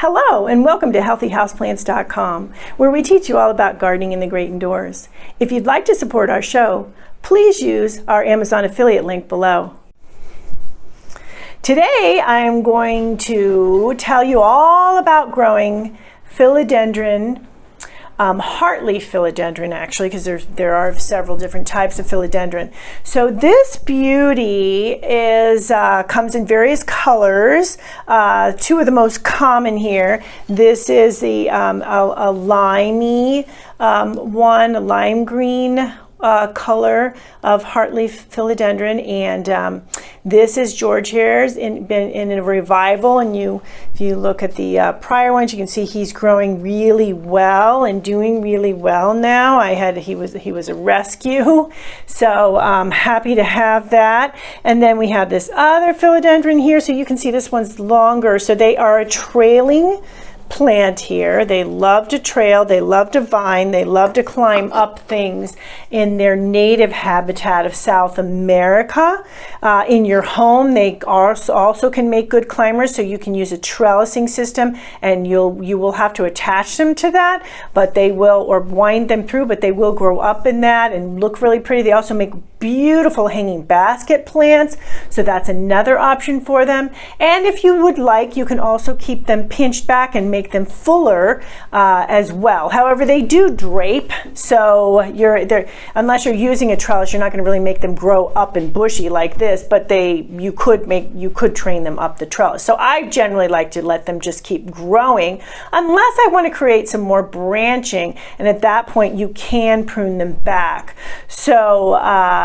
Hello and welcome to healthyhouseplants.com, where we teach you all about gardening in the great indoors. If you'd like to support our show, please use our Amazon affiliate link below. Today I am going to tell you all about growing philodendron, heartleaf philodendron actually, because there are several different types of philodendron. So this beauty is comes in various colors. Two of the most common here. This is the a limey one, a lime green color of heartleaf philodendron, and this is George Hare's been in a revival. And if you look at the prior ones, you can see he's growing really well and doing really well now. He was a rescue, so I'm happy to have that. And then we have this other philodendron here, so you can see this one's longer. So they are a trailing plant here. They love to trail, they love to vine, they love to climb up things in their native habitat of South America. In your home, they also can make good climbers, so you can use a trellising system, and you will have to attach them to that, but they will, or wind them through, but they will grow up in that and look really pretty. They also make beautiful hanging basket plants, so that's another option for them. And if you would like, you can also keep them pinched back and make them fuller as well. However, they do drape, so unless you're using a trellis, you're not going to really make them grow up and bushy like this, but you could train them up the trellis. So I generally like to let them just keep growing unless I want to create some more branching, and at that point you can prune them back. So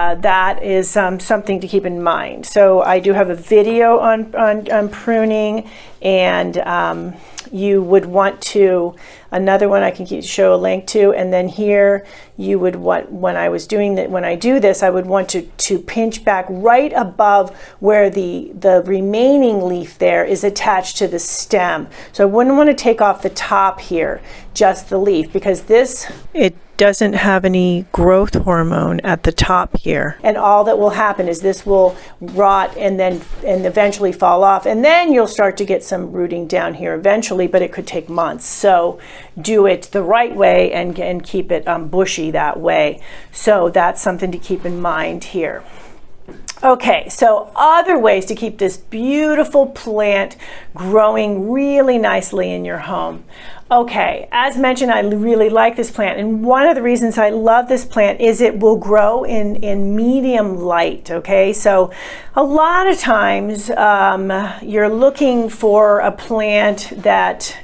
that is something to keep in mind. So I do have a video on pruning, and you would want to, another one I can show a link to, and then here you would want, when I do this, I would want to pinch back right above where the remaining leaf there is attached to the stem. So I wouldn't want to take off the top here, just the leaf, because it doesn't have any growth hormone at the top here, and all that will happen is this will rot and eventually fall off, and then you'll start to get some rooting down here eventually, but it could take months. So do it the right way and keep it bushy that way. So that's something to keep in mind here. Okay, so other ways to keep this beautiful plant growing really nicely in your home. Okay, as mentioned, I really like this plant, and one of the reasons I love this plant is it will grow in medium light. Okay, so a lot of times you're looking for a plant that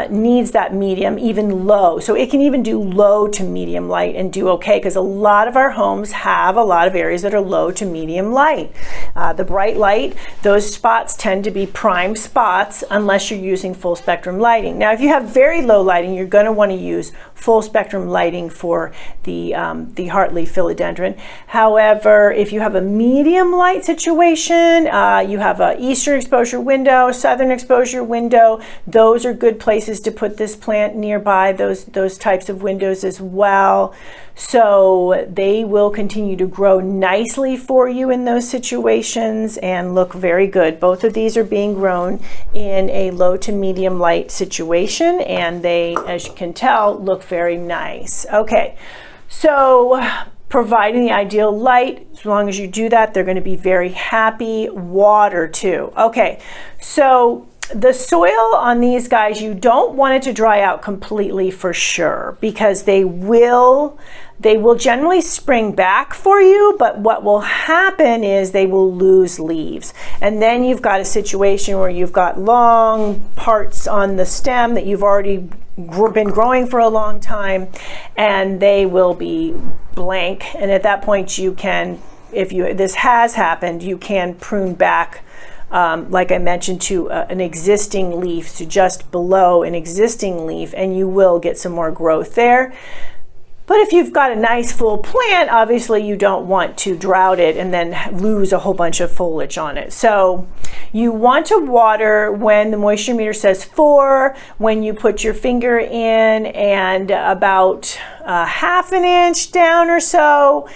needs that medium, even low. So it can even do low to medium light and do okay, because a lot of our homes have a lot of areas that are low to medium light. The bright light, those spots tend to be prime spots unless you're using full spectrum lighting. Now, if you have very low lighting, you're going to want to use full spectrum lighting for the heartleaf philodendron. However, if you have a medium light situation, you have an eastern exposure window, southern exposure window, those are good places to put this plant nearby, those types of windows as well. So they will continue to grow nicely for you in those situations and look very good. Both of these are being grown in a low to medium light situation, and they, as you can tell, look very nice. Okay, so providing the ideal light, as long as you do that, they're going to be very happy. Water too. Okay, so the soil on these guys, you don't want it to dry out completely for sure, because they will generally spring back for you, but what will happen is they will lose leaves, and then you've got a situation where you've got long parts on the stem that you've already been growing for a long time, and they will be blank, and at that point you can, if this has happened, you can prune back, like I mentioned, to an existing leaf, to just below an existing leaf, and you will get some more growth there. But if you've got a nice full plant, obviously you don't want to drought it and then lose a whole bunch of foliage on it. So you want to water when the moisture meter says 4, when you put your finger in, and about half an inch down or so.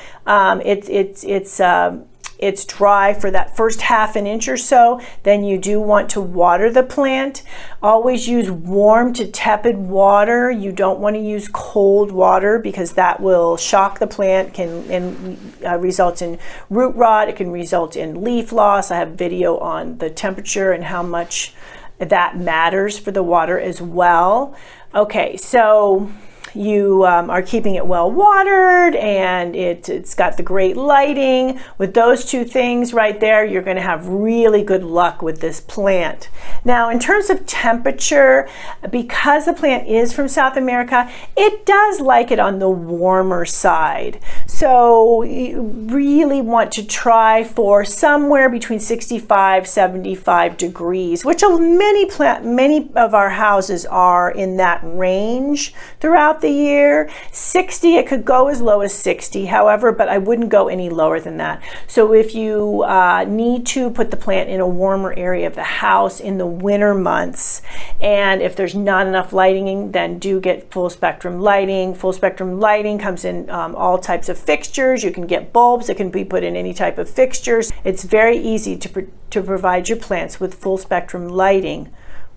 it's dry for that first half an inch or so, then you do want to water the plant. Always use warm to tepid water. You don't want to use cold water because that will shock the plant and result in root rot. It can result in leaf loss. I have video on the temperature and how much that matters for the water as well. Okay, so you are keeping it well watered, and it's got the great lighting. With those two things right there, you're going to have really good luck with this plant. Now, in terms of temperature, because the plant is from South America, it does like it on the warmer side. So you really want to try for somewhere between 65, 75 degrees, which many of our houses are in that range throughout the year. 60, it could go as low as 60, however, but I wouldn't go any lower than that. So if you need to put the plant in a warmer area of the house in the winter months, and if there's not enough lighting, then do get full spectrum lighting. Full spectrum lighting comes in all types of fixtures. You can get bulbs that can be put in any type of fixtures. It's very easy to provide your plants with full spectrum lighting,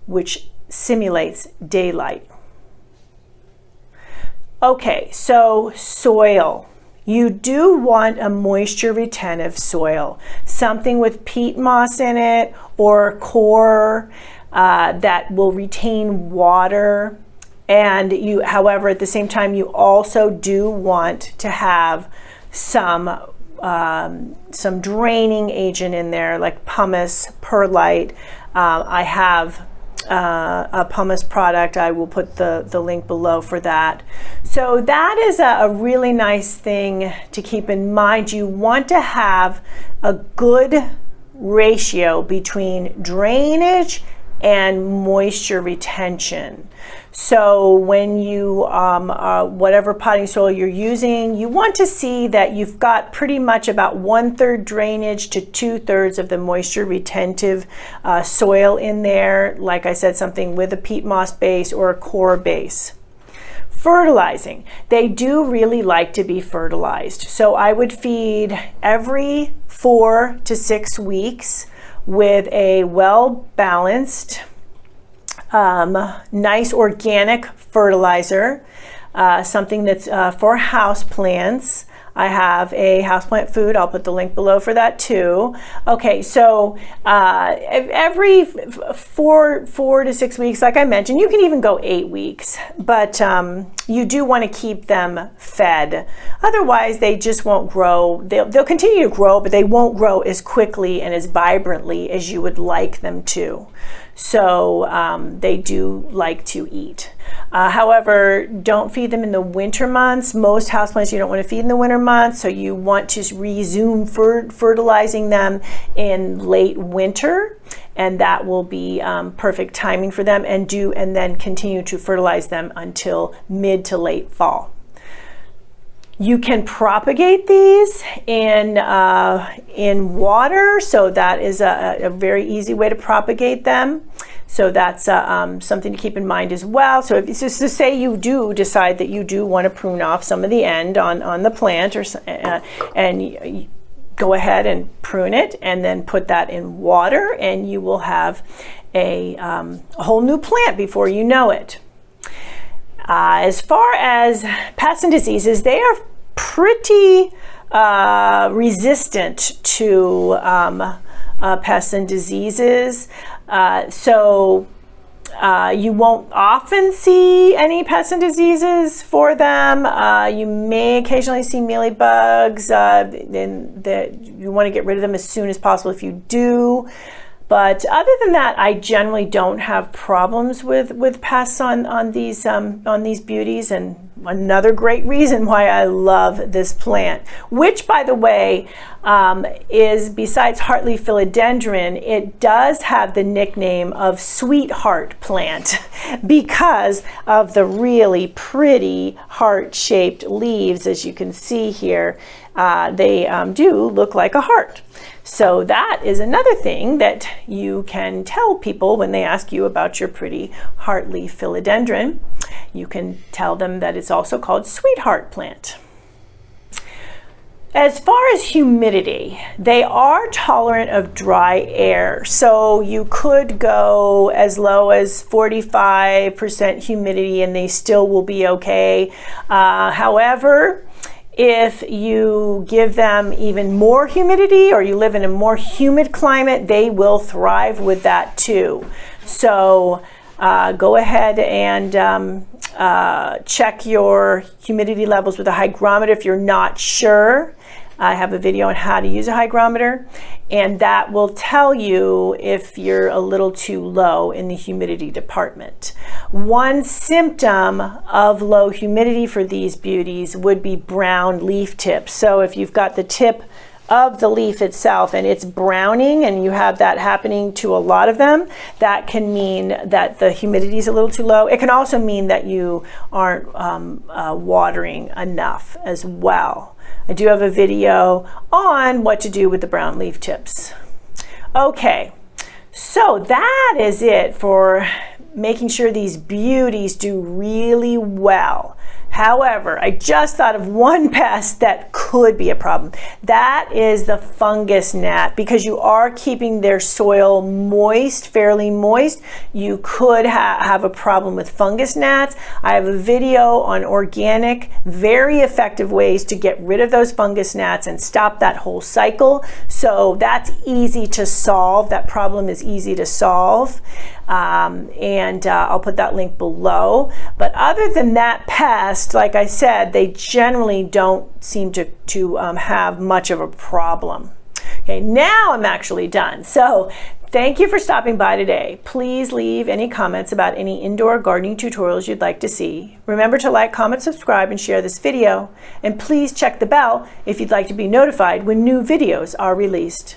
which simulates daylight. Okay, so soil. You do want a moisture retentive soil, something with peat moss in it or coir that will retain water. And however, at the same time, you also do want to have some draining agent in there, like pumice, perlite. I have a pumice product. I will put the link below for that. So that is a really nice thing to keep in mind. You want to have a good ratio between drainage and moisture retention. So when you, whatever potting soil you're using, you want to see that you've got pretty much about 1/3 drainage to 2/3 of the moisture retentive soil in there. Like I said, something with a peat moss base or a coir base. Fertilizing. They do really like to be fertilized. So I would feed every 4 to 6 weeks with a well-balanced, nice organic fertilizer, something that's for house plants. I have a houseplant food. I'll put the link below for that too. Okay, so every 4 to 6 weeks, like I mentioned, you can even go 8 weeks, but you do want to keep them fed. Otherwise, they just won't grow. They'll continue to grow, but they won't grow as quickly and as vibrantly as you would like them to. So they do like to eat. However, don't feed them in the winter months. Most houseplants you don't want to feed in the winter months, so you want to resume fertilizing them in late winter, and that will be perfect timing for them, and then continue to fertilize them until mid to late fall. You can propagate these in water, so that is a very easy way to propagate them. So that's something to keep in mind as well. So if just to say you do decide that you do want to prune off some of the end on the plant, and you go ahead and prune it, and then put that in water, and you will have a whole new plant before you know it. As far as pests and diseases, they are pretty resistant to pests and diseases. So you won't often see any pests and diseases for them. You may occasionally see mealybugs, and you want to get rid of them as soon as possible if you do. But other than that, I generally don't have problems with pests on these beauties, and another great reason why I love this plant, which, by the way, is, besides heartleaf philodendron, it does have the nickname of sweetheart plant because of the really pretty heart-shaped leaves. As you can see here, they do look like a heart. So that is another thing that you can tell people when they ask you about your pretty heartleaf philodendron. You can tell them that it's also called sweetheart plant. As far as humidity, they are tolerant of dry air. So you could go as low as 45% humidity and they still will be okay. However, if you give them even more humidity or you live in a more humid climate, they will thrive with that too. So go ahead and check your humidity levels with a hygrometer if you're not sure. I have a video on how to use a hygrometer, and that will tell you if you're a little too low in the humidity department. One symptom of low humidity for these beauties would be brown leaf tips. So if you've got the tip of the leaf itself and it's browning and you have that happening to a lot of them, that can mean that the humidity is a little too low. It can also mean that you aren't watering enough as well. I do have a video on what to do with the brown leaf tips. Okay, so that is it for making sure these beauties do really well. However, I just thought of one pest that could be a problem. That is the fungus gnat. Because you are keeping their soil moist, fairly moist, you could have a problem with fungus gnats. I have a video on organic, very effective ways to get rid of those fungus gnats and stop that whole cycle. So that's easy to solve. That problem is easy to solve. I'll put that link below. But other than that pest, like I said, they generally don't seem to have much of a problem. Okay, now I'm actually done. So thank you for stopping by today. Please leave any comments about any indoor gardening tutorials you'd like to see. Remember to like, comment, subscribe, and share this video. And please check the bell if you'd like to be notified when new videos are released.